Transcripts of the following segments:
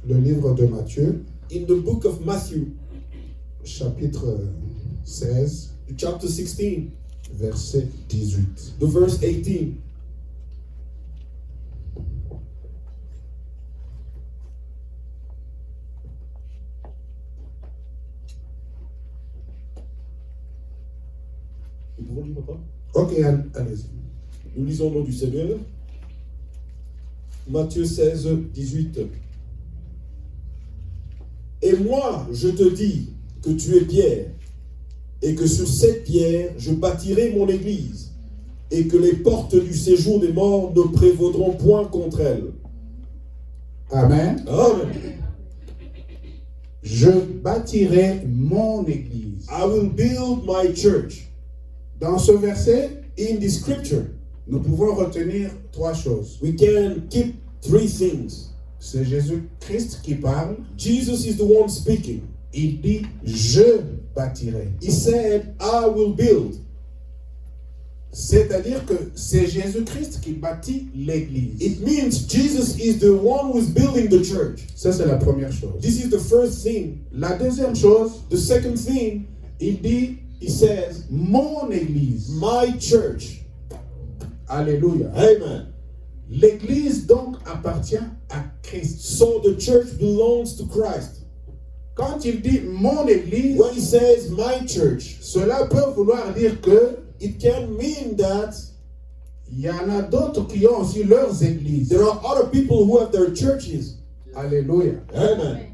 le livre de Matthieu, in the book of Matthew, chapitre 16, chapter 16, verset 18. the verse 18. Nous pouvons lire, papa? Ok, allez-y. Nous lisons au nom du Seigneur. Matthieu 16, 18. Et moi, je te dis que tu es Pierre, et que sur cette pierre, je bâtirai mon église, et que les portes du séjour des morts ne prévaudront point contre elle. Amen. Amen. Je bâtirai mon église. I will build my church. Dans ce verset, In the scripture, nous pouvons retenir trois choses. we can keep three things. C'est Jésus-Christ qui parle. Jesus is the one speaking. Il dit, je bâtirai. He said, I will build. C'est-à-dire que c'est Jésus-Christ qui bâtit l'église. It means Jesus is the one who is building the church. Ça, c'est la première chose. This is the first thing. La deuxième chose, The second thing, il dit, he says, mon église. my church. Alléluia. Amen. L'église donc appartient à Christ. So the church belongs to Christ. Quand il dit mon église, When he says my church, cela peut vouloir dire que it can mean that il y en a d'autres qui ont aussi leurs églises. there are other people who have their churches. Alléluia. Amen.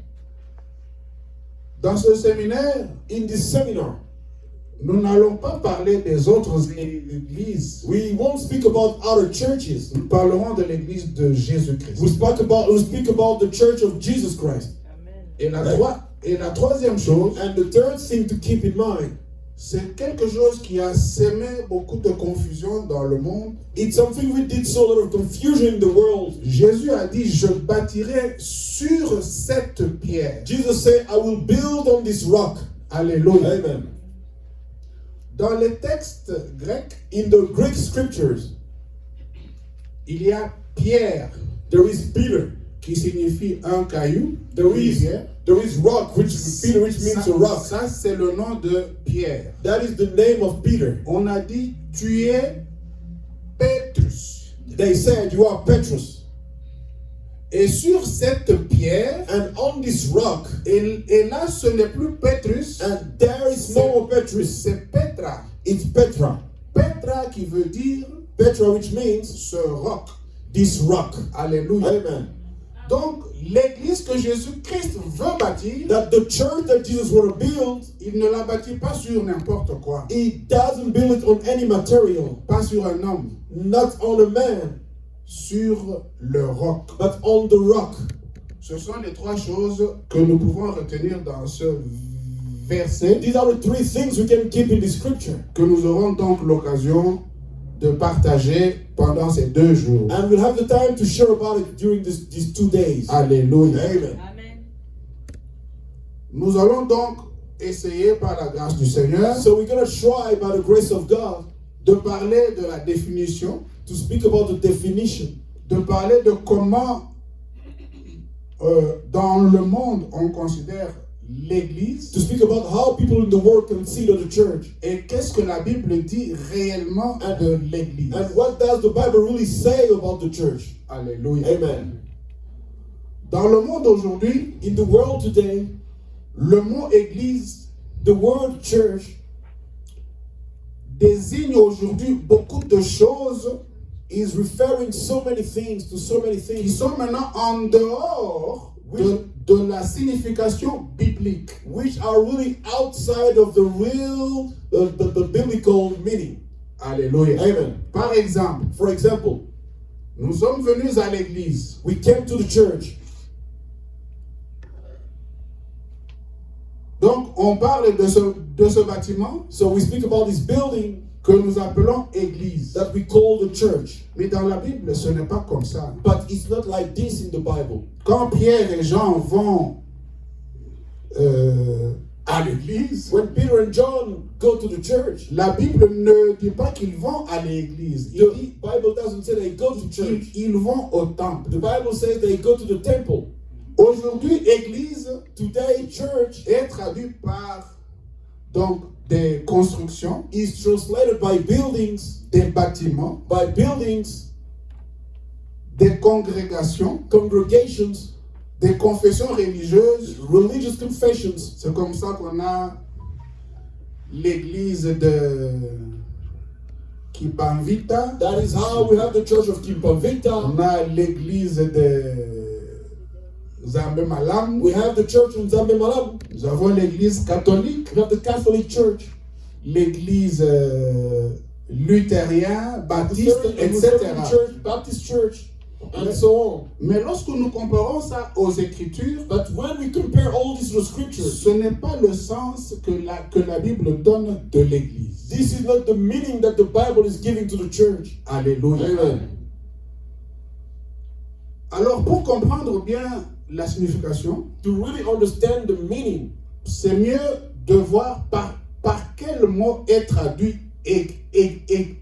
Dans ce séminaire, In this seminar, nous n'allons pas parler des autres églises. we won't speak about other churches. Nous parlerons de l'église de Jésus-Christ. We speak about the church of Jesus Christ. Et la troisième chose, And the third thing to keep in mind, c'est quelque chose qui a sémé beaucoup de confusion dans le monde. it's something we did so a lot of confusion in the world. Jésus a dit, je bâtirai sur cette pierre. Jesus said, I will build on this rock. Alléluia. Amen. Dans les textes grecs, In the Greek scriptures, il y a pierre there is Peter. qui signifie un caillou. There is Pierre. rock, which Peter, which means a rock. Ça, c'est le nom de Pierre. That is the name of Peter. On a dit, tu es Pétrus. They said, you are Petrus. Et sur cette pierre, And on this rock, et là, ce n'est plus Pétrus, and there is no more Petrus, c'est Petra. it's Petra. Petra qui veut dire Petra, which means ce roc. this rock. Alléluia. Amen. Donc, l'église que Jésus-Christ veut bâtir, That the church that Jesus want to build, il ne la bâtit pas sur n'importe quoi. he doesn't build it on any material, Pas sur un homme, not on a man, sur le roc. but on the rock. Ce sont les trois choses que nous pouvons retenir dans ce verset, These are the three things we can keep in the scripture. que nous aurons donc l'occasion de partager pendant ces 2 jours. And we'll have the time to share about it during these 2 days. Alléluia. Amen. Nous allons donc essayer par la grâce du Seigneur So we're going to try, by the grace of God, de parler de la définition, to speak about the definition, de parler de comment dans le monde on considère l'Église to speak about how people in the world consider the church, et qu'est-ce que la Bible dit réellement de l'Église. and what does the Bible really say about the church. Alléluia. Amen. Dans le monde aujourd'hui, In the world today, le mot Église the word church désigne aujourd'hui beaucoup de choses is referring so many things to so many qui things sont maintenant en dehors de la signification biblique. which are really outside of the real, the biblical meaning. Alléluia. Amen. Par exemple, For example, nous sommes venus à l'église. we came to the church. Donc, on parle de ce bâtiment So we speak about this building que nous appelons église. that we call the church. Mais dans la Bible, ce n'est pas comme ça. But it's not like this in the Bible. Quand Pierre et Jean vont à l'église, When Peter and John go to the church, la Bible ne dit pas qu'ils vont à l'église. Il the dit Bible doesn't say they go to church. ils vont au temple. The Bible says they go to the temple. Aujourd'hui, église Today, church est traduit par donc des constructions, is translated by buildings, des bâtiments, des congrégations, congregations, des confessions religieuses. religious confessions. C'est comme ça qu'on a l'église de Kipanvita, That is how we have the church of Kimpavita. on a l'église de Zambe Malam, We have the church in Zambe Malam. nous avons l'église catholique, We have the Catholic Church, l'église luthérienne, the baptiste, etc. Lutheran Church, Baptist Church, and so on. Mais lorsque nous comparons ça aux Écritures, But when we compare all these to the scriptures, ce n'est pas le sens que la Bible donne de l'Église. this is not the meaning that the Bible is giving to the church. Alléluia. Amen. Alors, pour comprendre bien la signification, To really understand the meaning, c'est mieux de voir par quel mot est traduit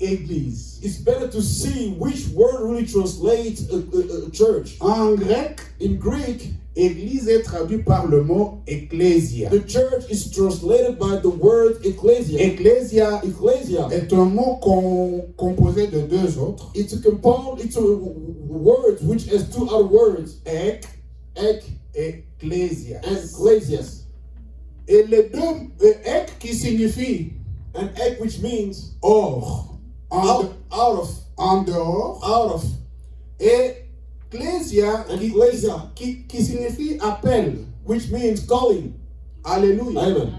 Église. it's better to see which word really translates a church. En grec, In Greek, Église est traduit par le mot ecclésia. the church is translated by the word ecclesia. Ecclésia Ecclesia. est un mot composé de deux autres, It's a compound, it's a word which has two other words, ek ek et ecclésia. and ecclesias. Et les deux, ek qui signifie And ek which means hors, out en dehors, of, et ecclésia and ecclesia, qui signifie appel. which means calling. Alléluia. Amen.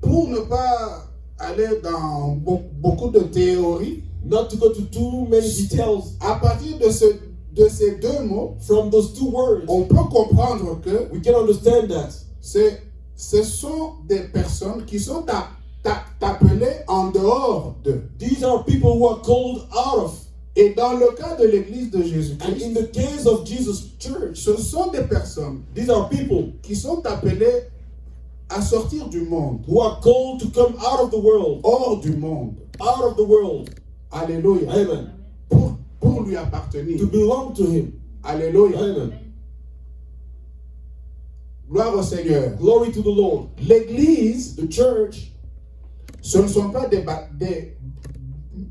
Pour ne pas aller dans beaucoup de théories, Not to go to too many details, à partir de ces deux mots, from those two words, on peut comprendre que we can understand that ce sont des personnes qui sont appelées en dehors d'eux. these are people who are called out of. Et dans le cas de l'église de And in Jésus-Christ, the case of Jesus' church, ce sont des personnes these are people qui sont appelées à sortir du monde, who are called to come out of the world, hors du monde. out of the world. Alléluia. Amen. Pour lui appartenir. To belong to Him. Alléluia. Amen. Gloire au Seigneur. Glory to the Lord. L'église, The church, ce ne sont pas des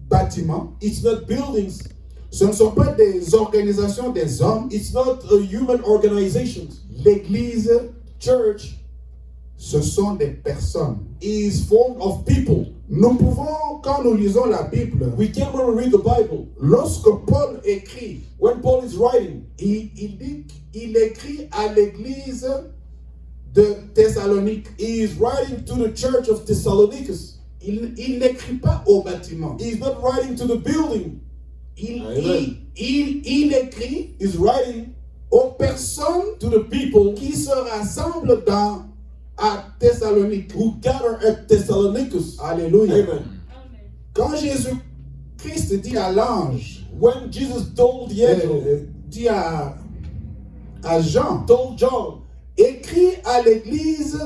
bâtiments, it's not buildings, ce ne sont pas des organisations des hommes. it's not a human organization. L'église, Church ce sont des personnes. is formed of people. Nous pouvons, quand nous lisons la Bible, We can, when we read the Bible, lorsque Paul écrit, when Paul is writing, il écrit à l'église de Thessalonique. he is writing to the church of Thessalonians. Il n'écrit pas au bâtiment. He is not writing to the building. Amen. Il écrit He's writing aux personnes to the people qui se rassemblent à Thessalonique. who gather at Thessalonians. Alléluia. Amen. Quand Jésus-Christ dit à l'ange, When Jesus told the angel, dit à Jean, told John, écrit à l'église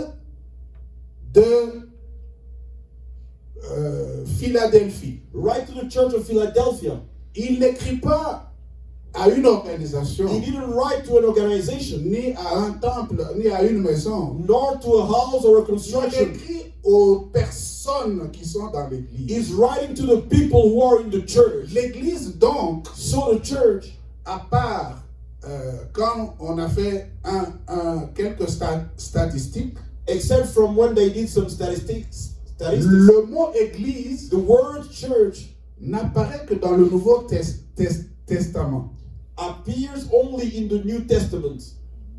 de Philadelphie. write to the church of Philadelphia. Il n'écrit pas à une organisation, He didn't write to an organization, ni à un temple, ni à une maison. nor to a house or a Il construction. écrit aux personnes qui sont dans l'église. He's writing to the people who are in the church. L'église, donc, So the church, à part quand on a fait quelques statistiques, except from when they did some statistics, le mot église the word church n'apparaît que dans le Nouveau Testament. appears only in the New Testament.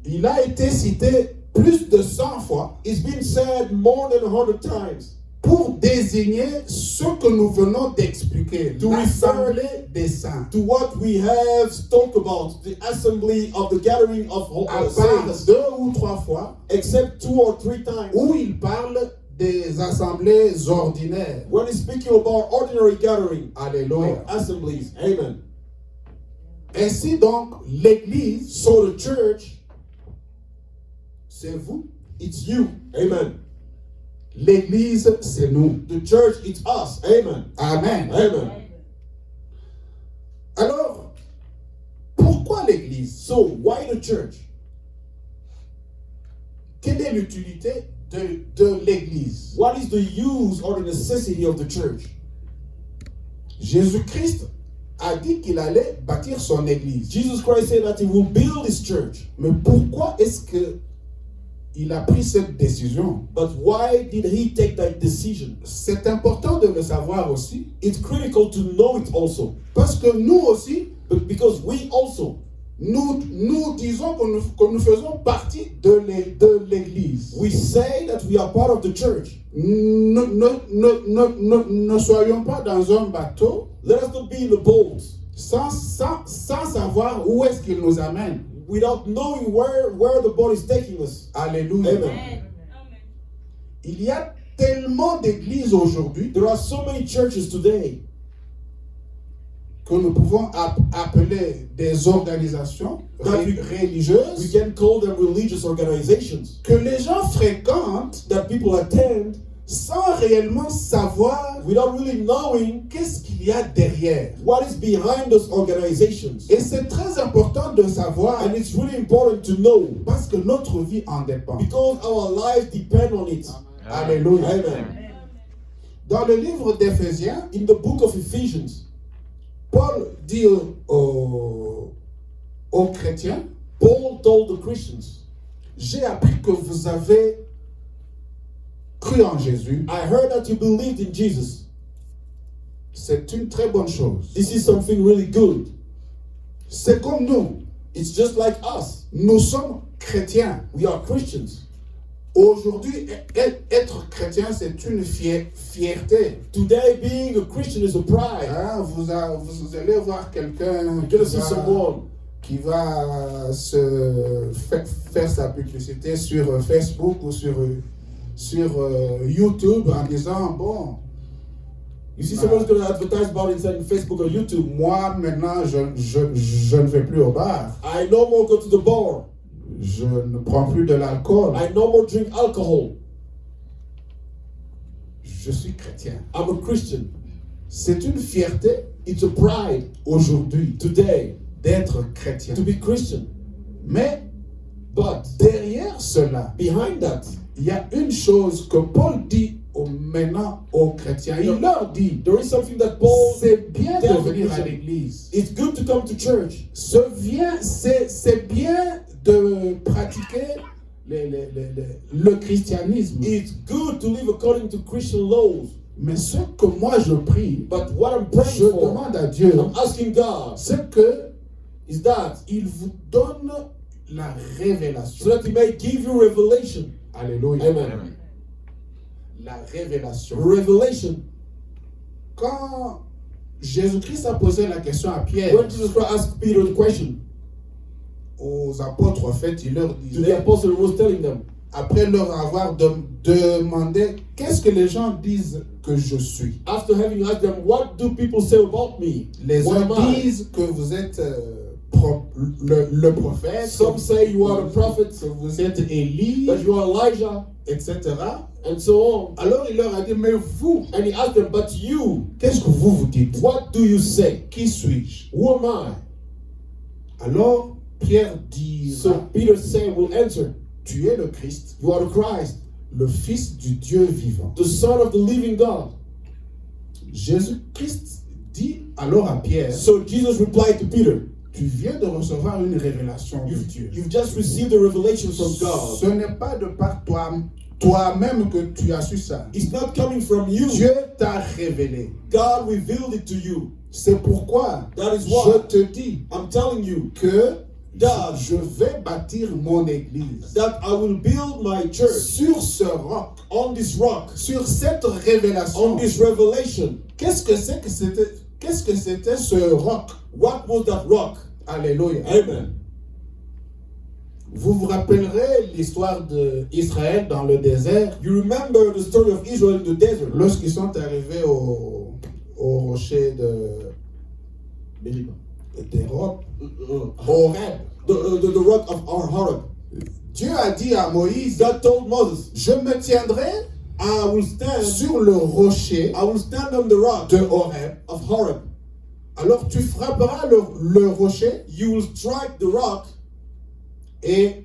Il a été cité plus de 100 fois It's been said more than 100 times pour désigner ce que nous venons d'expliquer, To l'assemblée des saints. to what we have talked about, the assembly of the gathering of À part saints, 2 ou 3 fois except 2 or 3 times où il parle des assemblées ordinaires. when he's speaking about ordinary gathering Alléluia. or assemblies. Amen. Ainsi donc, l'église, So the church, c'est vous. it's you. Amen. L'église, c'est nous. The church, it's us. Amen. Amen. Amen. Alors, pourquoi l'église? So, why the church? Quelle est l'utilité de l'Église? What is the use or the necessity of the church? Jésus-Christ a dit qu'il allait bâtir son Église. Jesus Christ said that he will build his church. Mais pourquoi est-ce que il a pris cette décision? But why did he take that decision? C'est important de le savoir aussi, It's critical to know it also. parce que nous aussi, But because we also, nous disons que nous faisons partie de l'Église. we say that we are part of the church. Ne soyons pas dans un bateau Let us not be in the boat sans savoir où est-ce qu'il nous amène. without knowing where the boat is taking us. Alléluia. Amen. Il y a tellement d'églises aujourd'hui There are so many churches today que nous pouvons appeler des organisations we religieuses can call them religious organizations que les gens fréquentent that people attend sans réellement savoir without really knowing qu'est-ce qu'il y a derrière. what is behind those organizations. Et c'est très important de savoir And it's really important to know parce que notre vie en dépend. because our lives depend on it. Alléluia. Amen. Dans le livre d'Éphésiens, In the book of Ephesians, Paul dit aux chrétiens, Paul told the Christians, j'ai appris que vous avez cru en Jésus. I heard that you believed in Jesus. C'est une très bonne chose. This is something really good. C'est comme nous. It's just like us. Nous sommes chrétiens. We are Christians. Aujourd'hui, être chrétien, c'est une fierté. Today, being a Christian is a pride. Hein, vous allez voir quelqu'un You're gonna see someone qui va se faire sa publicité sur Facebook ou sur YouTube en disant, bon, You see someone's going to advertise about it on Facebook or YouTube. moi maintenant, je ne vais plus au bar. I no more go to the bar. Je ne prends plus de l'alcool. I no more drink alcohol. Je suis chrétien. I'm a Christian. C'est une fierté It's a pride aujourd'hui today d'être chrétien. to be Christian. Mais But derrière cela, behind that, il y a une chose que Paul dit maintenant aux chrétiens. Il leur dit, there is something that Paul, c'est bien de tells the venir à Christian. l'église. It's good to come to church. C'est bien de pratiquer le christianisme. It's good to live according to Christian laws. Mais ce que moi je prie, But what I'm praying je for, demande à Dieu, I'm asking God, c'est que is that il vous donne la so révélation. that He may give you revelation. Alléluia. Amen. La révélation. Revelation. Quand Jésus-Christ a posé la question à Pierre, When Jesus Christ asked Peter the question, aux apôtres, en fait, il leur to the disait, apostle who was telling them, après leur avoir demandé, qu'est-ce que les gens disent que je suis? after having asked them, what do people say about me? Les What uns am I? disent que vous êtes le prophète, Some say you are the prophet, que vous êtes Élie, that you are Elijah, etc. and so on. Alors il leur a dit, mais vous, And he asked them, but you, qu'est-ce que vous dites? what do you say? Qui suis-je? Who am I? Alors Pierre dit, So Peter said, will answer, tu es le Christ, you are the Christ, le Fils du Dieu vivant. the Son of the living God. Jésus-Christ dit alors à Pierre, So Jesus replied to Peter, tu viens de recevoir une révélation de Dieu. you've just received a revelation from God. Ce n'est pas de par toi-même que tu as su ça. It's not coming from you. Dieu t'a révélé. God revealed it to you. C'est pourquoi That is je why te dis I'm telling you que that, je vais bâtir mon église that I will build my church sur ce roc, on this rock, sur cette révélation. on this revelation. Qu'est-ce que c'était ce roc? What was that rock? Alléluia. Amen. Vous vous rappellerez l'histoire d'Israël dans le désert You remember the story of Israel in the desert? lorsqu'ils sont arrivés au rocher des rocs, Horeb. The rock of Horeb. Dieu a dit à Moïse, God told Moses, je me tiendrai I will stand sur le rocher on the rock de Horeb. of Horeb. Alors tu frapperas le rocher You will strike the rock et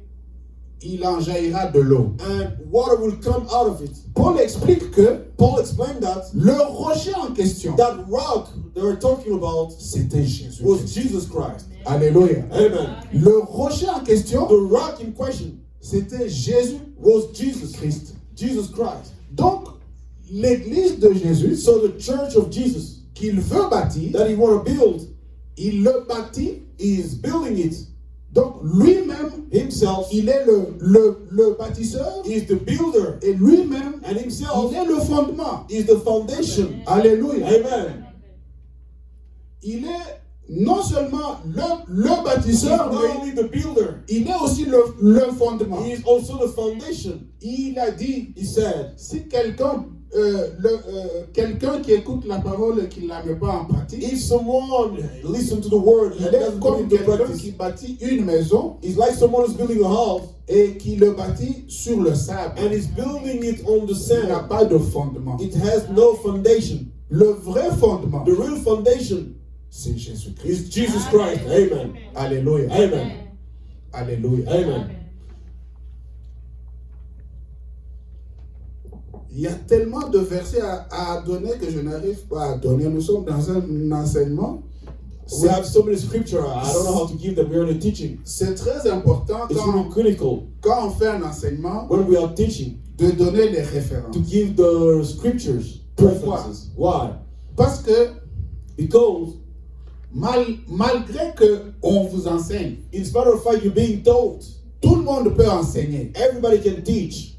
il en jaillira de l'eau. and water will come out of it. Paul explique que Paul explained that le rocher en question, that rock they were talking about c'était Jésus. was Jesus Christ. Alléluia. Amen. Le rocher en question, The rock in question c'était Jésus was Jesus Christ. Jesus Christ. Donc, l'église de Jésus, So the church of Jesus qu'il veut bâtir, that he want to build, il le bâtit. he is building it Donc, lui-même, himself. il est le bâtisseur He is the builder, et lui-même, and himself il est le fondement. is the foundation. Alléluia. Amen. Il est non seulement le He's bâtisseur, not mais only the builder, il est aussi le fondement. he is also the foundation. Il a dit, He said, si quelqu'un quelqu'un qui écoute la parole et qui ne la met pas en pratique, if someone listen to the word il and est doesn't put comme it into quelqu'un practice, qui bâtit une maison it's like someone who's building a house et qui le bâtit sur le sable. and is building it on the Il n'a sand. pas de fondement. It has no foundation. Le vrai fondement, The real foundation c'est Jésus-Christ. is Jesus Christ. Amen. Alléluia. Amen. Alléluia. Amen. Il y a tellement de versets à donner que je n'arrive pas à donner. Nous sommes dans un enseignement. We have so many scripture. I don't know how to give them. We're in a teaching. C'est très important It's really critical quand on fait un enseignement when we are teaching de donner les références. to give the scriptures preferences. Why? Parce que Because malgré que on vous enseigne, in spite of the fact you're being told, tout le monde peut enseigner. everybody can teach,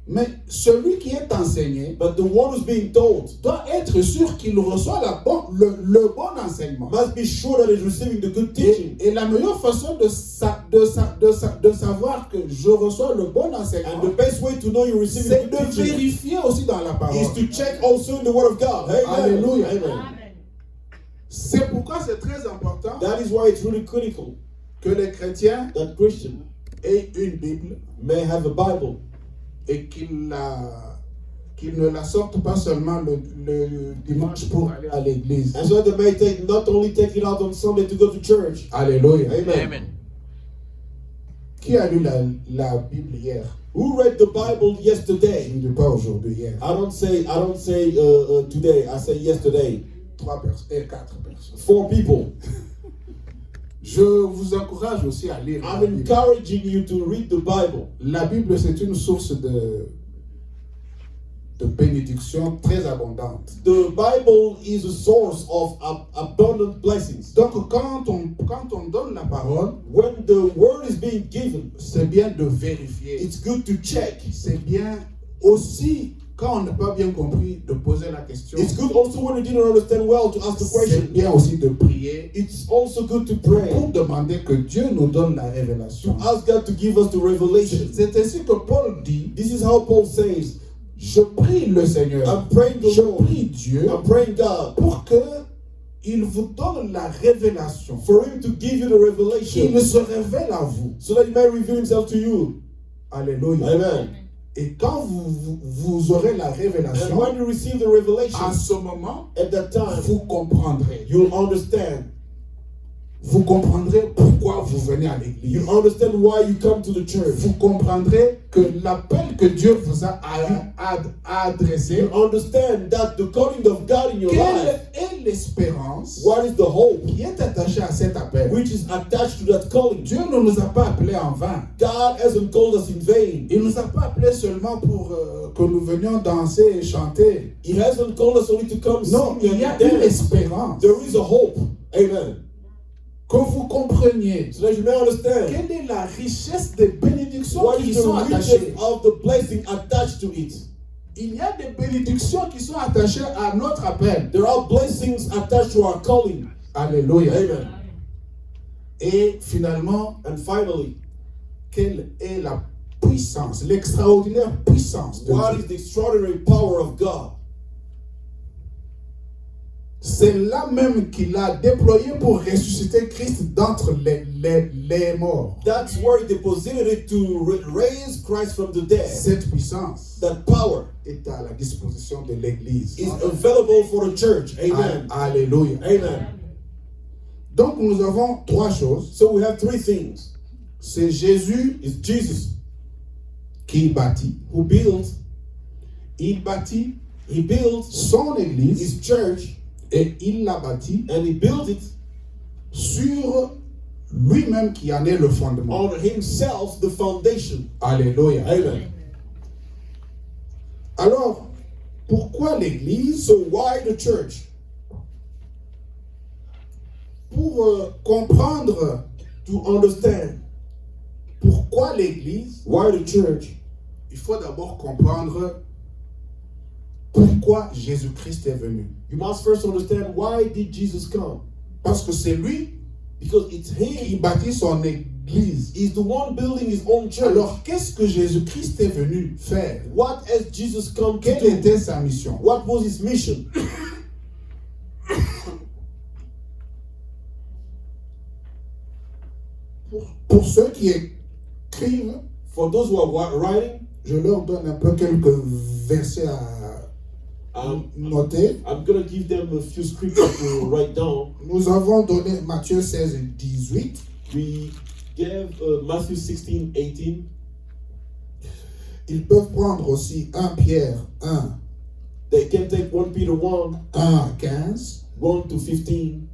Mais celui qui est enseigné but the one who's being told doit être sûr qu'il reçoit le bon enseignement. must be sure that he's receiving the good teaching. Et la meilleure façon de savoir que je reçois le bon And enseignement, the best way to know you're receiving c'est the de good teaching vérifier aussi dans la parole. is to check also in the Word of God. Amen. Hallelujah. Amen. C'est pourquoi c'est très important That is why it's really critical que les chrétiens that Christian aient une Bible may have a Bible et qu'ils ne la sortent pas seulement le dimanche pour aller à l'église. and so they may not only take it out on Sunday to go to church. Alléluia. Amen. Qui a lu la Bible hier? Who read the Bible Je yesterday? ne dis pas aujourd'hui, hier. I don't say today. I say yesterday. 3 personnes et 4 personnes. 4 people. Je vous encourage aussi à lire la I'm Bible. encouraging you to read the Bible. La Bible, c'est une source de bénédiction très abondante. The Bible is a source of abundant blessings. Donc, quand on donne la parole, When the word is being given, c'est bien de vérifier. it's good to check. C'est bien aussi, quand on n'a pas bien compris, de poser la question. It's good also when you didn't understand well to ask the C'est question. bien aussi de prier It's also good to pour pray, demander que Dieu nous donne la révélation. ask God to give us the revelation. C'est ainsi que Paul dit, This is how Paul says, je prie le Seigneur, I'm praying the je Lord, prie Dieu I'm praying God pour que il vous donne la révélation, for him to give you the qu'il revelation se révèle à vous. so that he may reveal himself to you. Alléluia. Amen. Et quand vous aurez la And révélation, when you receive the revelation, à ce moment, at that time, vous comprendrez. you'll understand. Vous comprendrez pourquoi vous venez à l'église. You understand why you come to the church. Vous comprendrez que l'appel que Dieu vous a adressé, You understand that the calling of God in your life, quelle est l'espérance what is the hope qui est attachée à cet appel. which is attached to that calling. Dieu ne nous a pas appelés en vain. God hasn't called us in vain. Il ne nous a pas appelés seulement pour que nous venions danser et chanter. He hasn't called us only to come Non, sing il y a and une dance. espérance. There is a hope. Amen. Que vous compreniez So that you may understand quelle est la richesse des bénédictions what qui is sont the attachées. riches of the blessing attached to it. Il y a des bénédictions qui sont attachées à notre appel. There are blessings attached to our calling. Alléluia. Amen. Et finalement, And finally, quelle est la puissance, l'extraordinaire puissance de what Dieu? is the extraordinary power of God? C'est là même qu'il a déployé pour ressusciter Christ d'entre les morts. That's where he deposited it to raise Christ from the dead. Cette puissance That power est à la disposition de l'Église. is available for the church. Amen. Alléluia. Amen. Donc nous avons 3 choses. So we have 3 things. C'est Jésus It's Jesus qui bâtit. who built, Il bâtit he built son église his church, et il l'a bâti and he built it sur lui-même qui en est le fondement. on himself, the foundation. Alléluia. Amen. Alors, pourquoi l'église? So why the church? Pour comprendre To understand pourquoi l'église, why the church, il faut d'abord comprendre pourquoi Jésus-Christ est venu. you must first understand why did Jesus come? Parce que c'est lui Because it's qui him. bâtit son église. He's the one building his own church. Alors, qu'est-ce que Jésus-Christ est venu faire? What has Jesus come to Quelle do? était sa mission? What was his mission? Pour ceux qui écrivent, For those who are writing, je leur donne un peu quelques versets à noter. I'm going to give them a few scriptures to write down. Nous avons donné Matthieu 16 et 18. We gave Matthew 16, 18. Ils peuvent prendre aussi 1 Pierre 1, They can take 1 Peter 1, 1, 15. 1 to 15.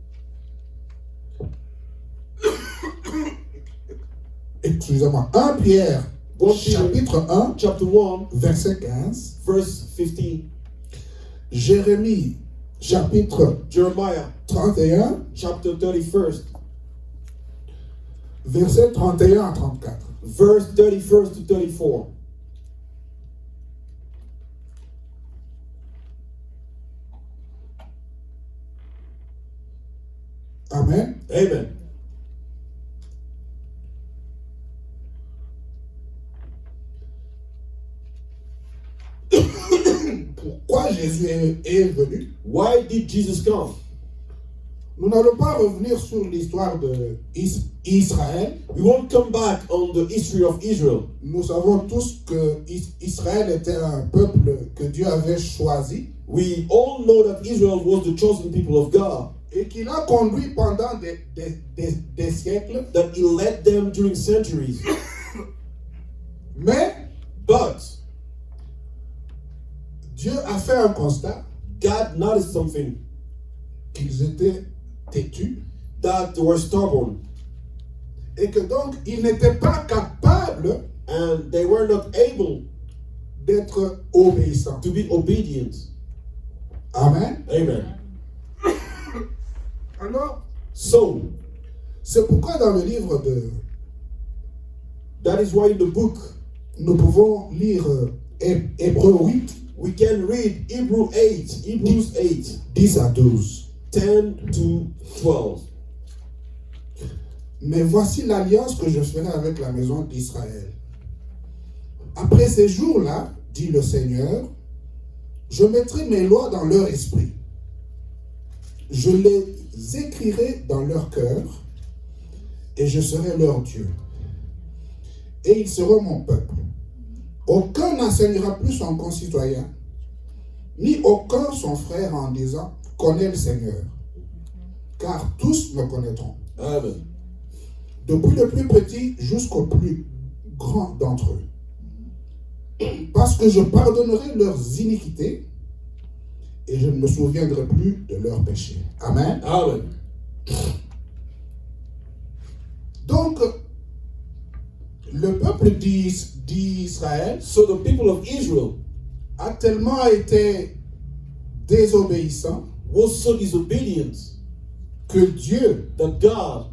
Excusez-moi, 1 Pierre, 1 Peter chapitre 1, chapter 1, verset 15. verse 15. Jérémie, chapitre Jeremiah 31, chapter 31st, verset 31 à 34. verse 31st to 34. Amen. Amen. Pourquoi Jésus est venu? Why did Jesus come? Nous n'allons pas revenir sur l'histoire d'Israël. We won't come back on the history of Israel. Nous savons tous que Israël était un peuple que Dieu avait choisi We all know that Israel was the chosen people of God, et qu'il a conduit pendant des siècles. that he led them during centuries. Mais But Dieu a fait un constat God noticed something, qu'ils étaient têtus that they were stubborn et que donc ils n'étaient pas capables and they were not able d'être obéissants. to be obedient. Amen. Amen. Alors, So, c'est pourquoi dans le livre de... that is why in the book Nous pouvons lire Hébreux 8, we can read Hebrews 8, 10 à 12. 10 to 12. Mais voici l'alliance que je ferai avec la maison d'Israël. Après ces jours-là, dit le Seigneur, je mettrai mes lois dans leur esprit. Je les écrirai dans leur cœur et je serai leur Dieu. Et ils seront mon peuple. Aucun n'enseignera plus son concitoyen, ni aucun son frère en disant, connais le Seigneur, car tous me connaîtront. Amen. Depuis le plus petit jusqu'au plus grand d'entre eux. Parce que je pardonnerai leurs iniquités et je ne me souviendrai plus de leurs péchés. Amen. Amen. Donc, le peuple d'Israël So the people of Israel a tellement été désobéissant was so disobedient que Dieu, that God,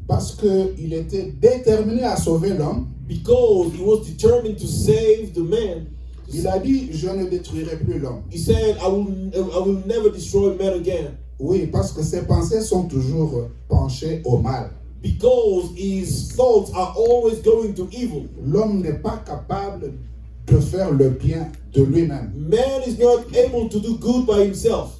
parce qu'il était déterminé à sauver l'homme, because he was determined to save the man, il a dit, je ne détruirai plus l'homme. he said, I will never destroy man again. Oui, parce que ses pensées sont toujours penchées au mal. Because his thoughts are always going to evil. L'homme n'est pas capable de faire le bien de lui-même. Man is not able to do good by himself.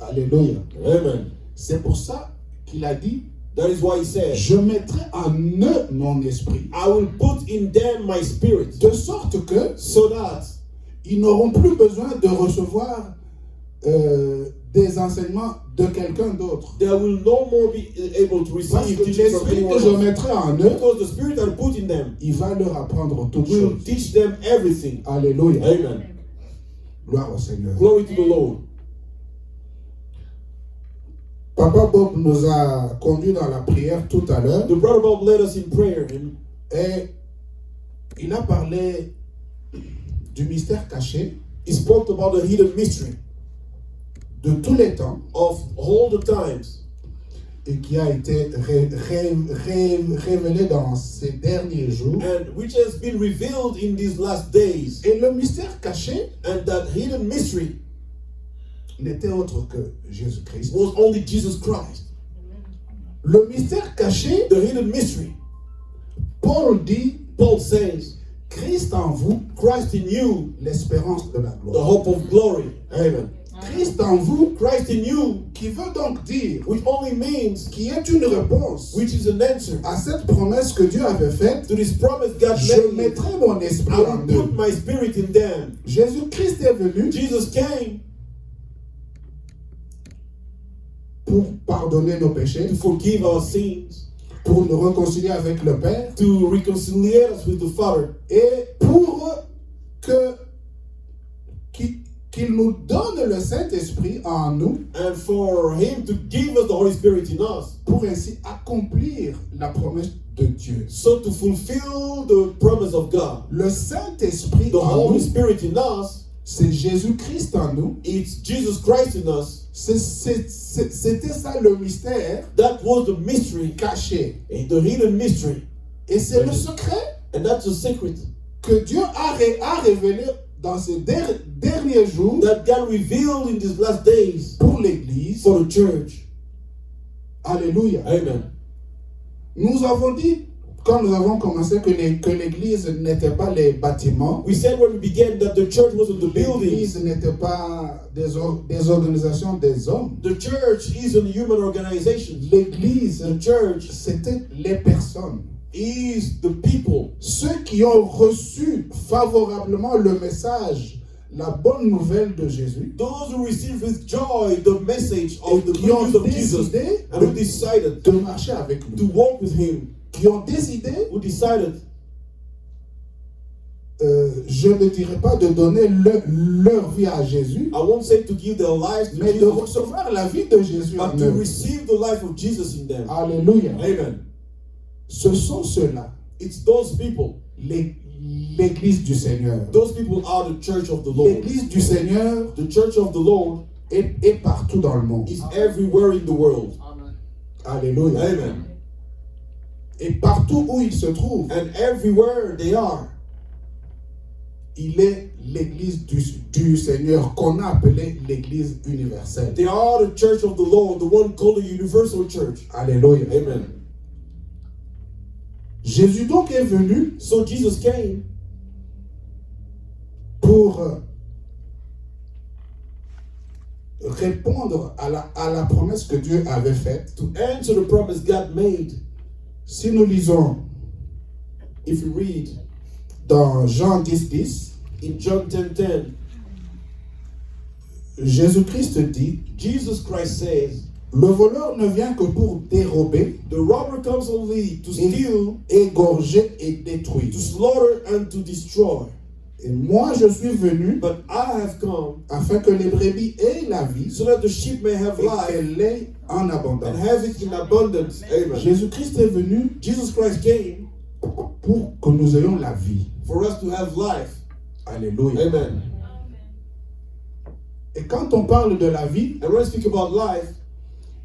Alléluia. Amen. C'est pour ça qu'il a dit, That is why he said, je mettrai en eux mon esprit. I will put in them my spirit, De sorte que so that ils n'auront plus besoin de recevoir des enseignements de quelqu'un d'autre. They will no more be able to Parce receive que teaching from l'esprit anyone que je else. mettrai en eux, Because the Spirit I put in them il va leur apprendre toutes will choses. teach them everything. Alléluia. Amen. Gloire au Seigneur. Glory to the Lord. Papa Bob nous a conduits dans la prière tout à l'heure The brother Bob led us in prayer, and et il a parlé du mystère caché he spoke about the hidden mystery de tous les temps of all the times, et qui a été révélé dans ces derniers jours. and which has been revealed in these last days. Et le mystère caché And that hidden mystery n'était autre que Jésus-Christ. was only Jesus Christ. Le mystère caché, The hidden mystery, Paul dit, Paul says, Christ en vous, Christ in you, l'espérance de la the gloire. hope of glory. Amen. Christ en vous, Christ in you, qui veut donc dire, which only means, qui est une réponse which is an answer à cette promesse que Dieu avait faite, to this promise God je made. mettrai mon esprit I en will eux. put my spirit in them. Jésus-Christ est venu Jesus came pour pardonner nos péchés, to forgive our sins, pour nous réconcilier avec le Père to reconcile us with the Father, et pour qu'il nous donne le Saint-Esprit en nous and for Him to give us the Holy Spirit in us, pour ainsi accomplir la promesse de Dieu. so to fulfill the promise of God. Le Saint-Esprit The en Holy nous, Spirit in us, c'est Jésus-Christ en nous. it's Jesus Christ in us. C'était ça le mystère That was the mystery, caché. the hidden mystery, Et c'est le secret and that's the secret que Dieu a révélé dans ces derniers jours that God revealed in these last days pour l'Église. for the church. Alléluia. Amen. Nous avons dit, quand nous avons commencé, que l'Église n'était pas les bâtiments. We said when we began that the church wasn't the buildings. L'Église n'était pas des organisations des hommes. The church is a human organization. L'Église, The church c'était les personnes. is the people. Ceux qui ont reçu favorablement le message, la bonne nouvelle de Jésus, Those who receive with joy the message of the et qui good ont news of Jesus, décidé and who decided de marcher avec to nous, walk with Him, qui ont décidé, who decided, je ne dirais pas de donner leur vie à Jésus, I won't say to give their lives to mais de Jesus, recevoir la vie de Jésus en but to eux. receive the life of Jesus in them. Alléluia. Amen. Ce sont ceux-là, It's those people. l'Église du Seigneur. Those people are the church of the Lord. L'Église du Seigneur The church of the Lord est partout dans le monde. is everywhere in the world. Alléluia. Amen. Et partout où il se trouve, And everywhere they are, il est l'Église du Seigneur qu'on a appelée l'Église universelle. they are the church of the Lord, the one called the universal church. Alléluia. Amen. Jésus donc est venu So Jesus came pour répondre à la promesse que Dieu avait faite. to answer the promise God made. Si nous lisons If you read dans Jean 10:10, in John 10:10, Jésus-Christ dit, Jesus Christ says, le voleur ne vient que pour dérober, the robber comes only to steal, égorger et détruire. to slaughter, and to destroy. Et moi je suis venu But I have come afin que les brebis aient la vie so that the sheep may have et life qu'elle l'ait en and abondance. have it in abundance. Amen. Jésus-Christ est venu Jesus Christ came pour que nous ayons la vie. for us to have life. Alléluia. Amen. Et quand on parle de la vie, And when I speak about life,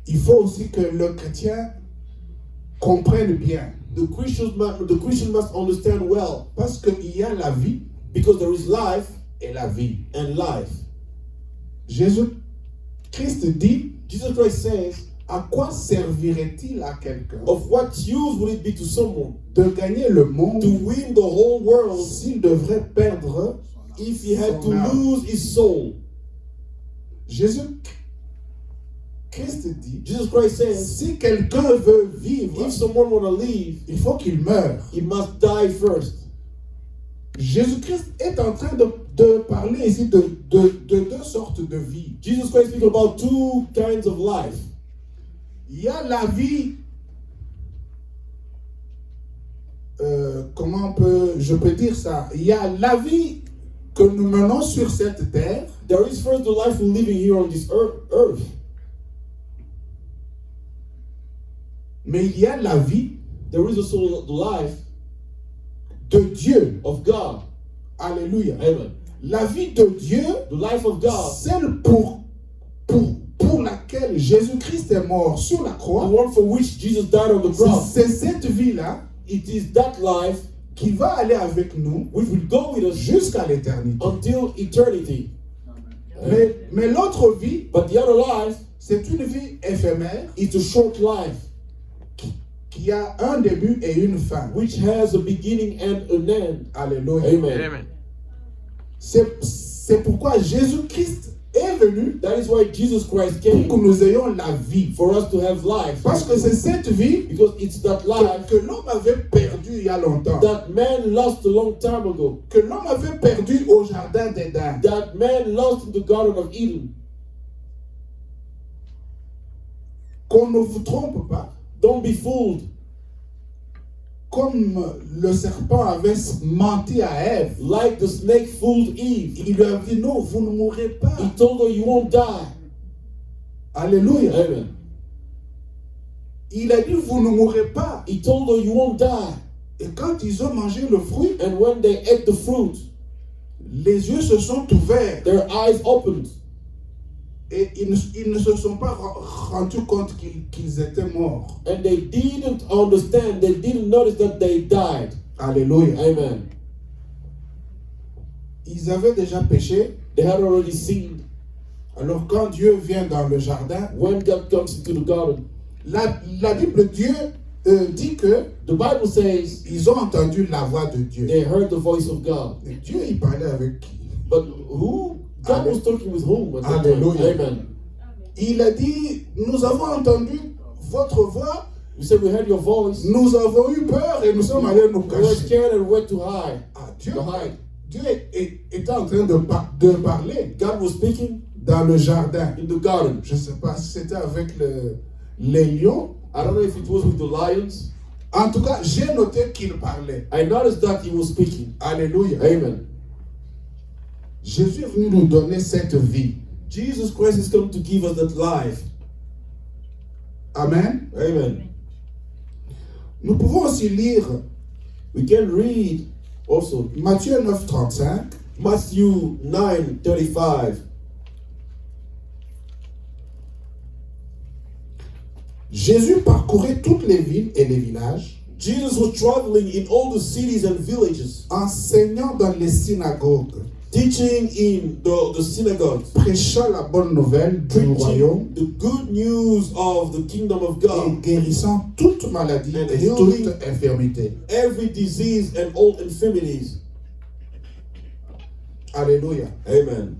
il faut aussi que le chrétien comprenne bien. the Christian must understand well, Parce qu'il y a la vie because there is life et la vie. and life. Jésus-Christ dit, Jesus Christ says, à quoi servirait-il à quelqu'un of what use would it be to someone de gagner le monde to win the whole world s'il devrait perdre if he had to son âme? lose his soul? Jésus-Christ dit, Jesus Christ says, si quelqu'un veut vivre, if someone want to live, il faut qu'il meure. he must die first. Jésus-Christ est en train de parler ici de deux sortes de vie. Jesus Christ speaking about two kinds of life. Il y a la vie, je peux dire ça, il y a la vie que nous menons sur cette terre. There is first the life we're living here on this earth. Mais il y a la vie There is also the life de Dieu. of God. Alléluia. Amen. La vie de Dieu, The life of God, celle pour laquelle Jésus-Christ est mort sur la the croix, one for which Jesus died on the cross. c'est cette vie-là It is that life qui va aller avec nous which will go with us jusqu'à l'éternité. until eternity. Mais l'autre vie, But the other life c'est une vie éphémère is a short life qui a un début et une fin. which has a beginning and an end. Alléluia. Amen. Amen. C'est pourquoi Jésus-Christ est venu That is why Jesus Christ pour came, que nous ayons la vie. for us to have life. Parce que c'est cette vie Because it's that life que l'homme avait perdue il y a longtemps. that man lost a long time ago. Que l'homme avait perdue au jardin d'Éden. That man lost in the Garden of Eden. Qu'on ne vous trompe pas. Don't be fooled. Comme le serpent avait menti à Ève, Like the snake fooled Eve. il lui a dit non, vous ne mourrez pas. He told her, you won't die. Alléluia. Amen. Il a dit vous ne mourrez pas. He told her, you won't die. Et quand ils ont mangé le fruit, And when they ate the fruit, les yeux se sont ouverts their eyes opened. et ils ne se sont pas rendus compte qu'ils étaient morts. And they didn't understand, they didn't notice that they died. Alléluia. Amen. Ils avaient déjà péché. They had already sinned. Alors quand Dieu vient dans le jardin, When God comes into the garden, la Bible Dieu dit que the Bible says ils ont entendu la voix de Dieu. they heard the voice of God. Et Dieu, il parlait avec qui? But who? God was talking with whom? At that time? Hallelujah. Amen. Il a dit, nous avons entendu votre voix, You said we heard your voice. nous avons eu peur et nous sommes allés nous We were cacher. scared and went to hide. Ah, Dieu était en train de parler God was speaking dans le jardin. in the garden. Je ne sais pas si c'était avec les lions. I don't know if it was with the lions. En tout cas, j'ai noté qu'il parlait. I noticed that he was speaking. Alléluia. Amen. Jésus est venu nous donner cette vie. Jesus Christ is come to give us that life. Amen. Amen. Nous pouvons aussi lire We can read also Matthieu 9:35. Matthew 9:35. Jésus parcourait toutes les villes et les villages, Jesus was traveling in all the cities and villages, enseignant dans les synagogues, teaching in the synagogues, prêchant la bonne nouvelle du royaume preaching the good news of the kingdom of et God, guérissant toute maladie And et healing toute infirmité. every disease and all infirmities. Alléluia. Amen.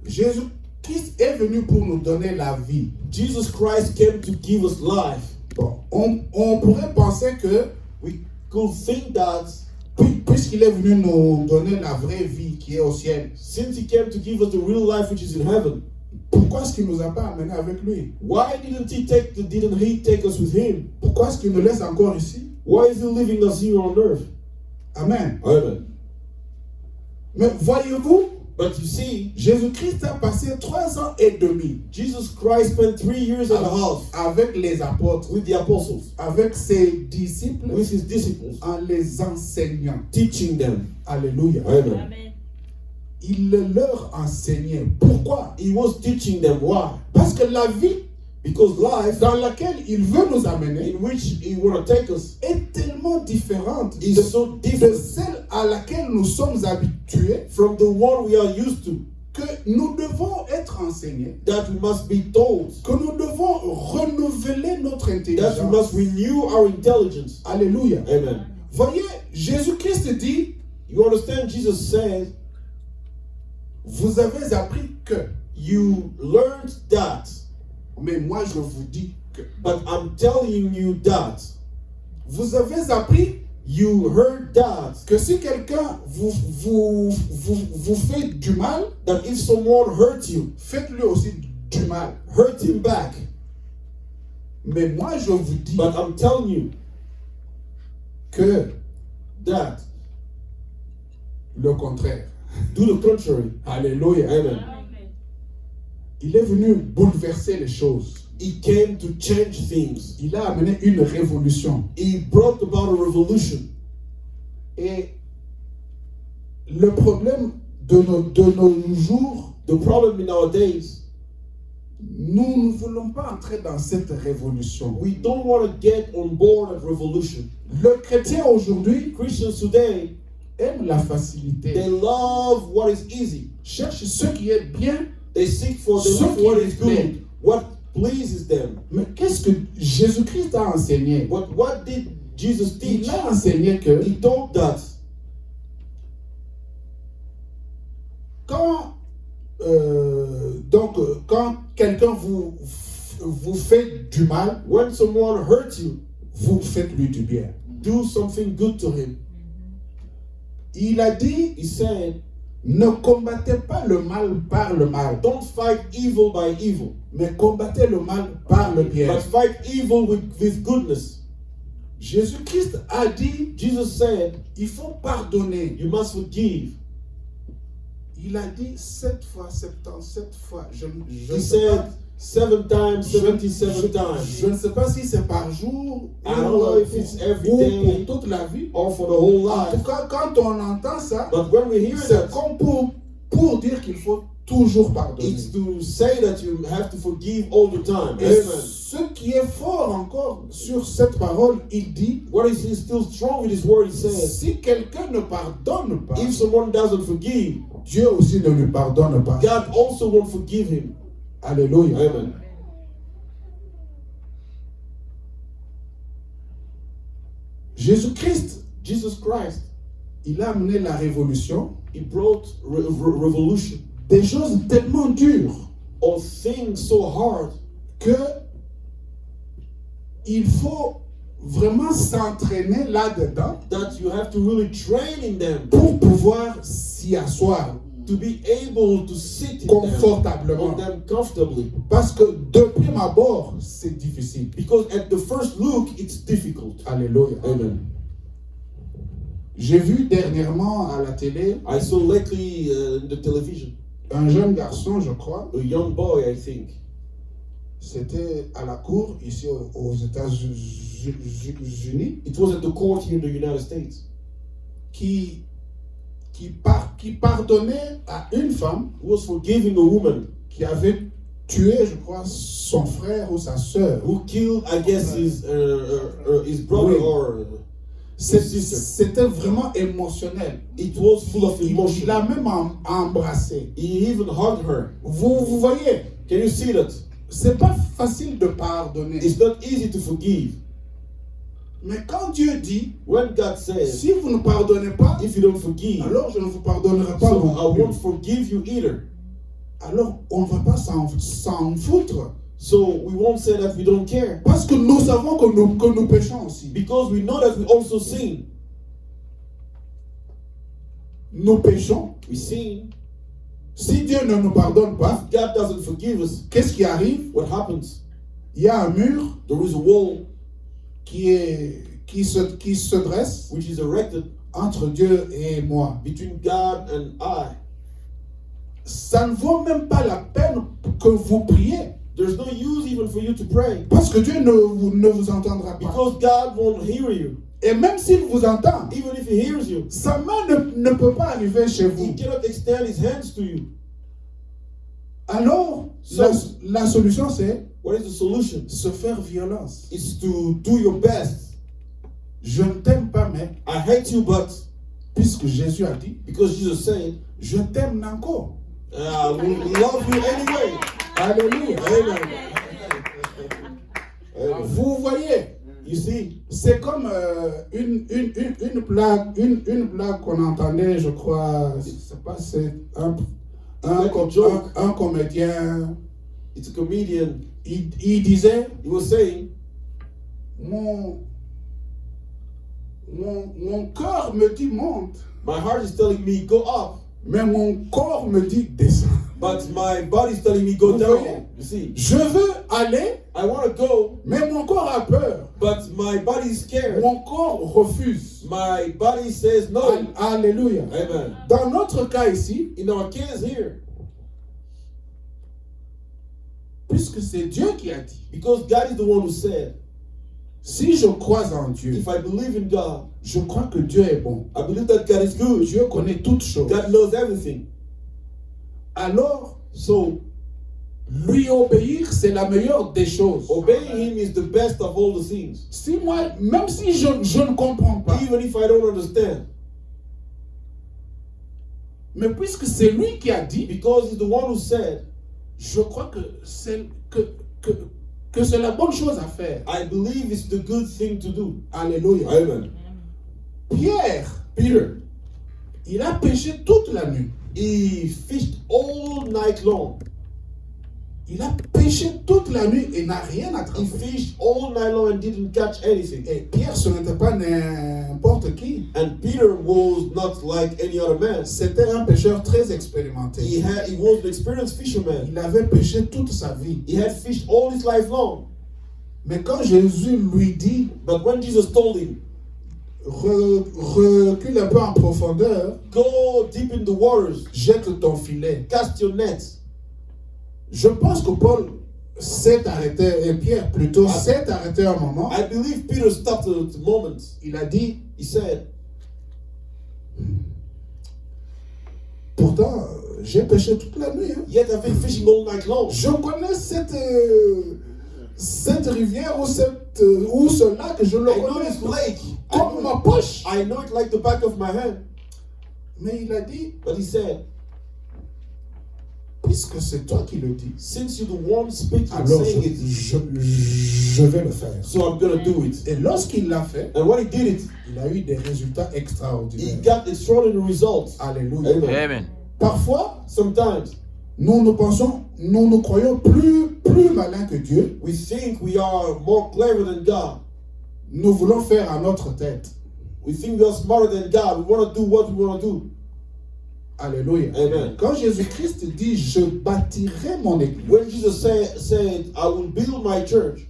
Jésus-Christ est venu pour nous donner la vie. Jesus Christ came to give us life. Bon, on pourrait penser que, We could think that puisqu'il est venu nous donner la vraie vie qui est au ciel, since he came to give us the real life which is in heaven, pourquoi est-ce qu'il ne nous a pas amenés avec lui? why didn't he take us with him? Pourquoi est-ce qu'il nous laisse encore ici? Why is he leaving us here on earth? Amen. Amen. Mais voyez-vous, But you see, Jésus-Christ a passé 3 ans et demi Jesus Christ spent 3 years and a half avec les apôtres, with the apostles, avec ses disciples, with his disciples, en les enseignant. teaching them. Alléluia. Amen. Amen. Il leur enseignait. Pourquoi? He was teaching them. Why? Parce que la vie Because life dans laquelle il veut nous amener in which he want to take us est tellement différente is so de different celle à laquelle nous sommes habitués from the one we are used to, que nous devons être enseignés, that we must be told, que nous devons renouveler notre that we intelligence. must renew our intelligence. Alléluia. Amen. Voyez, Jésus-Christ dit, You understand? Jesus said, vous avez appris que, you learned that, mais moi je vous dis que. but I'm telling you that. Vous avez appris You heard that que si quelqu'un vous fait du mal, that if someone hurt you, faites-lui aussi du mal. hurt him back. Mais moi, je vous dis But I'm telling you que that le contraire. do the contrary. Alléluia. Amen. Il est venu bouleverser les choses. He came to change things. Il a amené une révolution. He brought about a revolution. Et le problème de nos jours, The problem in our days, nous ne voulons pas entrer dans cette révolution. we don't want to get on board that revolution. Le chrétien aujourd'hui Christians today, aime la facilité. they love what is easy. Cherche ce qui est bien. They seek for Ce qui what les is plaît. good, what pleases them. Mais qu'est-ce que Jésus-Christ a enseigné? What did Jesus teach? Il a enseigné que He told that quand quand quelqu'un vous fait du mal, when someone hurts you, vous faites-lui du bien. do something good to him. Il a dit, He said, ne combattez pas le mal par le mal, don't fight evil by evil, mais combattez le mal par le bien. but fight evil with goodness. Jésus-Christ a dit, Jesus said, il faut pardonner. you must forgive. Il a dit 7 fois, 77 fois. Je He ne sais said pas. 7 times, 77 times. Je ne sais pas si c'est par jour I don't know if it's every ou day pour toute la vie. or for the whole En tout life. cas, quand on entend ça, But when we hear c'est that, comme pour dire qu'il faut toujours pardonner. it's to say that you have to forgive all the time. Et Amen. ce qui est fort encore sur cette parole, il dit, What is he still strong with his word? He says, si quelqu'un ne pardonne pas, if someone doesn't forgive, Dieu aussi ne lui pardonne pas. God also won't forgive him. Alléluia. Amen. Jésus-Christ, Jesus Christ, il a amené la révolution, he brought revolution des choses tellement dures of things so hard que il faut vraiment s'entraîner là-dedans that you have to really train in them pour pouvoir s'y asseoir to be able to sit in them, confortablement. on them comfortably. Parce que de prime abord, c'est difficile. Because at the first look, it's difficult. Alléluia. Amen. J'ai vu dernièrement à la télé I saw lately in the television un jeune garçon, je crois, a young boy, I think. c'était à la cour ici aux États-Unis, It was at the court here in the United States. qui pardonnait à une femme Who was forgiving a woman qui avait tué, je crois, son frère ou sa sœur. who killed, I guess, his brother Oui. or his sister. C'était vraiment émotionnel. It was full of Il emotion. l'a même embrassé. He even hugged her. Vous voyez, Can you see that? c'est pas facile de pardonner. It's not easy to forgive. Mais quand Dieu dit, When God says, si vous ne pardonnez pas, if you don't forgive, alors je ne vous pardonnerai pas so non I plus. won't forgive you either. Alors on ne va pas s'en foutre. So we won't say that we don't care. Parce que nous savons que nous péchons aussi. Because we know that we also sin. Nous péchons. We sin. Si Dieu ne nous pardonne pas, If God doesn't forgive us, qu'est-ce qui arrive? what happens? Il y a un mur There is a wall qui se dresse which is erected entre Dieu et moi. between God and I. Ça ne vaut même pas la peine que vous priez. There's no use even for you to pray. Parce que Dieu ne vous entendra pas. Because God won't hear you. Et même s'il vous entend, Even if He hears you, sa main ne peut pas arriver chez He vous. cannot extend His hands to you. Alors, la solution c'est What is the solution? se faire violence. It's to do your best. Je ne t'aime pas, mais I hate you, but puisque Jésus a dit, because Jesus said, je t'aime encore. I will love you anyway. Alléluia. Amen. Amen. Vous voyez, You see, c'est comme une blague qu'on entendait, je crois, c'est pas, c'est like a joke. un comédien, It's a comedian. il disait, He was saying, mon cœur me dit monte, My heart is telling me go up, mais mon corps me dit descends. but my body is telling me go Vous down. voyez? You see, Je veux aller, I want to go, mais mon corps a peur. but my body is scared. Mon corps refuse. My body says no. Alléluia. Amen. Dans notre cas ici, In our case here, puisque c'est Dieu qui a dit, because God is the one who said, si je crois en Dieu, if I believe in God, je crois que Dieu est bon. I believe that God is good. Dieu connaît toutes choses. God knows everything. Alors, So, lui obéir, c'est la meilleure des choses. obeying Him is the best of all the things. Si moi, même si je ne comprends pas, Even if I don't understand, mais puisque c'est lui qui a dit, because He's the one who said, je crois que c'est la bonne chose à faire. I believe it's the good thing to do. Alléluia. Amen. Pierre, Peter, il a péché toute la nuit. he fished all night long. Il a péché toute la nuit et n'a rien He attrapé. fished all night long and didn't catch anything. Et Pierre, ce n'était pas n'importe qui. And Peter was not like any other man. C'était un pêcheur très expérimenté. He was an experienced fisherman. Il avait pêché toute sa vie. He had fished all his life long. Mais quand Jésus lui dit, But when Jesus told him, recule un peu en profondeur, go deep in the waters, jette ton filet. cast your nets, Je pense que Paul s'est arrêté, et Pierre plutôt s'est arrêté un moment. I believe Peter stopped at the moment. Il a dit, He said, pourtant, j'ai pêché toute la nuit. Hein. yet I've been fishing all night long. Je connais cette rivière ou ce lac, je le I know connais this lake. comme ma poche. I know it like the back of my hand. Mais il a dit, But he said, puisque c'est toi qui le dis, since you're the one speaking, alors saying it, je vais le faire. so I'm going to do it. Et lorsqu'il l'a fait, And when he did it, il a eu des résultats he extraordinaires. got extraordinary results. Alléluia. Amen. Amen. Parfois, Sometimes nous nous croyons plus malins que Dieu. we think we are more clever than God. Nous voulons faire à notre tête. We think we are smarter than God. We want to do what we want to do. Alléluia. Amen. Quand Jésus-Christ dit, je bâtirai mon église, When Jesus said, I will build my church,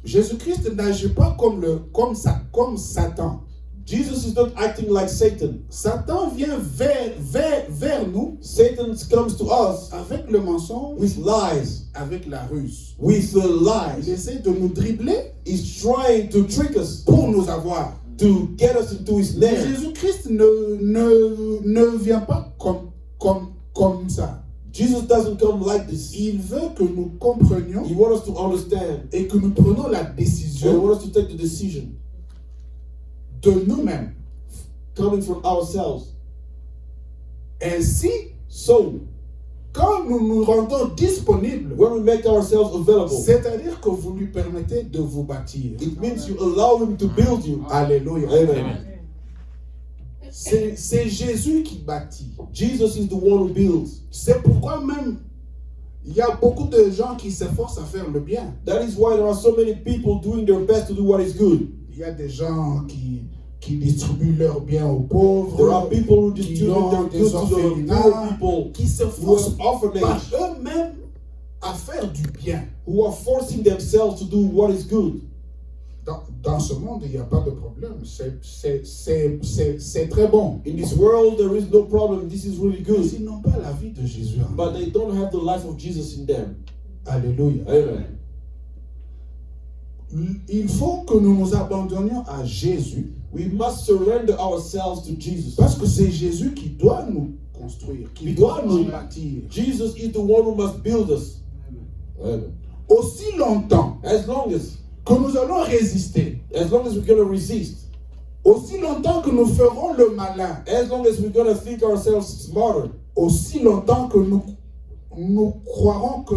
Jésus-Christ n'agit pas comme Satan. Jesus is not acting like Satan. Satan vient vers nous Satan comes to us avec le mensonge, with lies, avec la ruse. with Il lies. essaie de nous dribbler He's trying to trick us, pour nous avoir. to get us into his Mais snare. Jésus-Christ ne vient pas comme ça. Jesus doesn't come like this. Il veut que nous comprenions He wants us to understand, et que nous prenions la and he décision wants us to take the decision de nous-mêmes. coming from ourselves. Ainsi, So, quand nous nous rendons disponibles, when we make ourselves available, c'est-à-dire que vous lui permettez de vous bâtir. it means you allow him to build you. Alléluia. Amen. C'est Jésus qui bâtit. Jesus is the one who builds. C'est pourquoi même il y a beaucoup de gens qui s'efforcent à faire le bien. That is why there are so many people doing their best to do what is good. Il y a des gens qui distribuent leurs biens aux pauvres, There are people who qui distribute ont their des goods to the poor orphelinats, people, qui who s'efforcent have par orphanage, eux-mêmes à faire du bien. who are forcing themselves to do what is good. Dans ce monde, il n'y a pas de problème. C'est très bon. In this world, there is no problem. This is really Mais good. ils n'ont pas la vie de Jésus. en eux. But they don't have the life of Jesus in them. Alléluia. Amen. Il faut que nous nous abandonnions à Jésus We must surrender ourselves to Jesus. parce que c'est Jésus qui doit nous construire, qui doit nous bâtir. Jesus is the one who must build us. Amen. Aussi longtemps As long as que nous allons résister, we're going to resist, aussi longtemps que nous ferons le malin, as long as we're going to think ourselves smarter, aussi longtemps que nous croirons que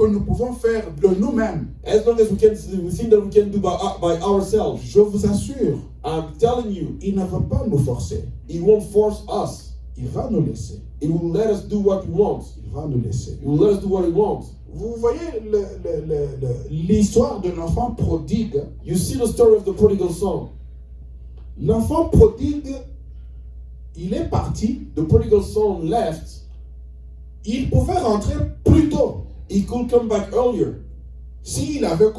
nous pouvons faire de nous-mêmes, as long as we think that we can do by ourselves, je vous assure, I'm telling you, il ne va pas nous forcer. He won't force us. Il va nous laisser. He will let us do what we want. Il va nous laisser. He will let us do what we want. Vous voyez l'histoire de l'enfant prodigue. You see the story of the prodigal son. L'enfant prodigue, il est parti. The prodigal son left. Il pouvait rentrer plus tôt He could come back earlier s'il avait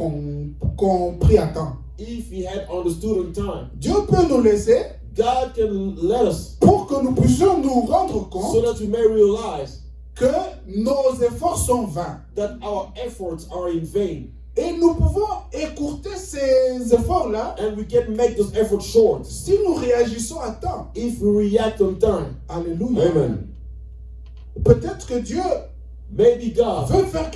compris à temps. if he had understood in time. Dieu peut nous laisser God can let us pour que nous puissions nous rendre so compte that we may realize que nos efforts sont vains. that our efforts are in vain. Et nous pouvons écourter ces efforts-là And we can make those efforts short si nous réagissons à temps. if we react on time. Alléluia. Amen. Peut-être que Dieu Maybe God veut faire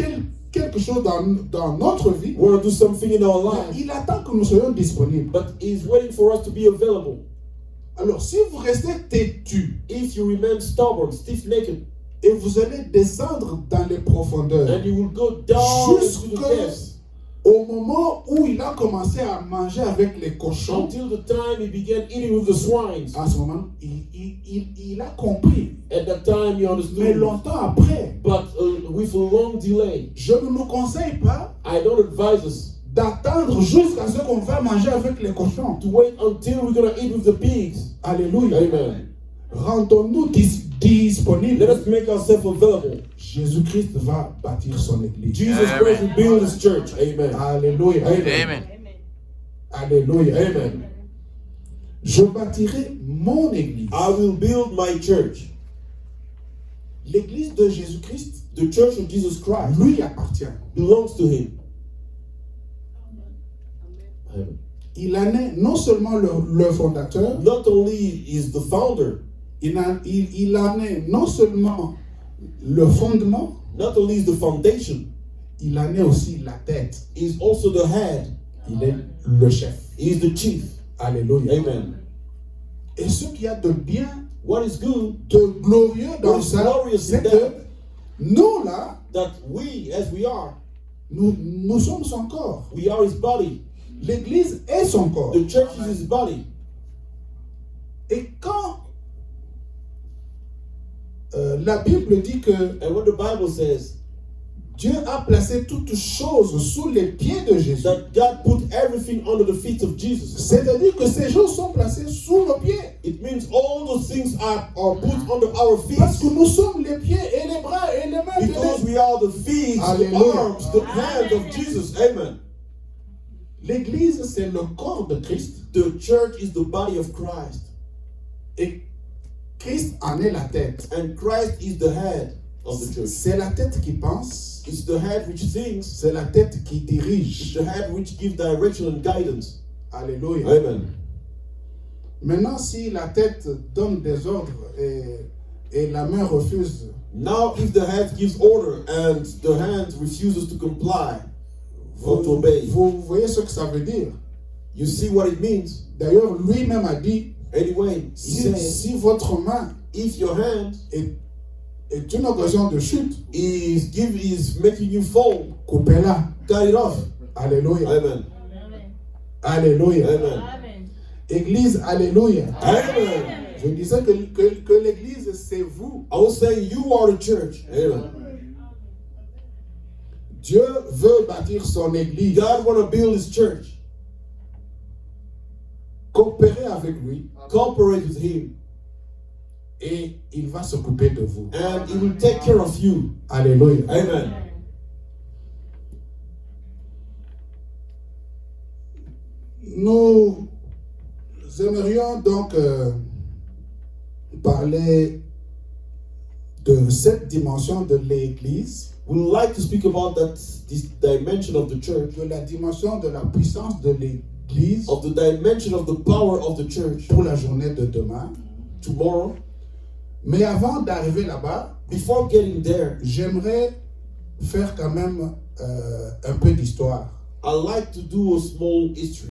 quelque chose dans notre vie. want to do something in our Mais life, il attend que nous soyons disponibles. but He's waiting for us to be available. Alors, si vous restez têtu If you remain stubborn, stiff-necked, et vous allez descendre dans les profondeurs, and you will go down Jusque- into the depths au moment où il a commencé à manger avec les cochons, until the time he began eating with the swines. à ce moment, il a compris. At that time, he Mais understood. longtemps après, But with a long delay, je ne nous conseille pas I don't advise us d'attendre jusqu'à ce qu'on va manger avec les cochons. to wait until we're going to eat with the pigs. Alléluia. Amen. Rendons-nous disponibles. Let us make ourselves available. Jésus-Christ va bâtir son église. Jesus Christ will build his church. Amen. Alléluia. Amen. Alléluia. Amen. Je bâtirai mon église. I will build my church. L'église de Jésus-Christ The church of Jesus Christ lui appartient. belongs to him. Amen. Il en est non seulement le fondateur, Not only is the founder, il en est non seulement le fondement, not only is the foundation, il en est aussi la tête. he is also the head. Il est le chef. He is the chief. Alléluia. Amen. Et ce qu'il y a de bien, What is good, de glorieux dans What is ça, glorious c'est in que that? nous là, that we, as we are, nous sommes son corps. we are his body. L'église est son corps. The church is his body. Et quand la Bible dit que And what the Bible says, Dieu a placé toutes choses sous les pieds de Jésus, that God put everything under the feet of Jesus. c'est-à-dire que ces choses sont placées sous nos pieds. It means all those things are put under our feet. Parce que nous sommes les pieds et les bras et les mains de Because we are the feet, the Hallelujah. arms, the hand of Jesus. Amen. L'église, c'est le corps de Christ. The church is the body of Christ. Et Christ en est la tête. And Christ is the head of the church. C'est la tête qui pense. It's the head which thinks. C'est la tête qui It's dirige. the head which gives direction and guidance. Alléluia. Amen. Maintenant, si la tête donne des ordres et la main refuse, Now, if the head gives order and the hand refuses to comply or to obey, vous voyez ce que ça veut dire. you see what it means. D'ailleurs, lui-même a dit, Anyway, he says, si votre main if your hand est une occasion de chute, is making you fall, coupez-la. cut it off. Alléluia. Amen. Alléluia. Amen. Église, alléluia. Amen. Je disais que l'église, c'est vous. I was saying you are the church. Amen. Dieu veut bâtir son église. God want to build his church. Coopérez avec lui Cooperate with him. et il va s'occuper de vous. And he will take care of you. Alléluia. Amen. Nous aimerions donc parler de cette dimension de l'église, We would like to speak about this dimension of the church, de la dimension de la puissance de l'église of the dimension of the power of the church pour la journée de demain. tomorrow. Mais avant d'arriver là-bas, Before getting there, j'aimerais faire quand même un peu d'histoire. I like to do a small history.